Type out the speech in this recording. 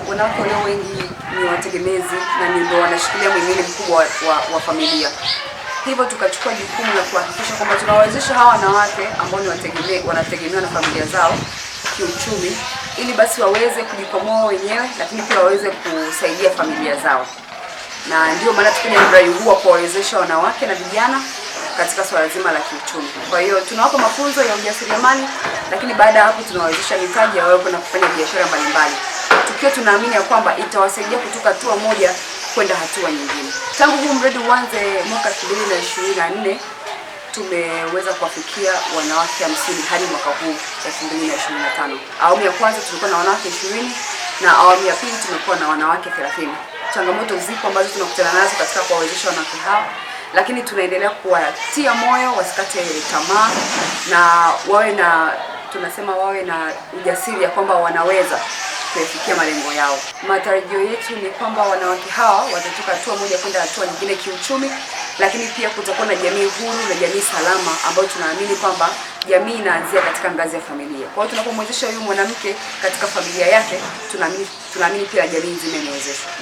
wanawake walio wengi ni wategemezi na ndio wanashikilia muhimili mkubwa wa familia. Hivyo tukachukua jukumu la kuhakikisha kwamba tunawawezesha hawa wanawake ambao wanategemewa na familia zao kiuchumi, ili basi waweze kujikomboa wenyewe, lakini pia waweze kusaidia familia zao. Na ndio maana tukifanya mradi huu wa kuwawezesha wanawake na vijana katika swala zima la kiuchumi. Kwa hiyo tunawapa mafunzo ya ujasiriamali, lakini baada ya hapo tunawawezesha mitaji ya wao kwenda kufanya biashara mbalimbali, tukiwa tunaamini ya kwamba itawasaidia kutoka hatua moja kwenda hatua nyingine. Tangu huu mradi uanze mwaka 2024 tumeweza kuwafikia wanawake 50 hadi mwaka huu 2025. Awamu ya kwanza tulikuwa na wanawake 20 na awamu ya pili tumekuwa na wanawake 30. Changamoto zipo ambazo tunakutana nazo katika kuwawezesha wanawake hao, lakini tunaendelea kuwatia moyo wasikate tamaa na wawe na ujasiri ya kwamba wanaweza kufikia malengo yao. Matarajio yetu ni kwamba wanawake hawa watatoka hatua moja kwenda hatua nyingine kiuchumi, lakini pia kutakuwa na jamii huru na jamii salama ambayo tunaamini kwamba jamii inaanzia katika ngazi ya familia. Kwa hiyo tunapomwezesha huyu mwanamke katika familia yake, tunaamini pia jamii nzima imewezeshwa.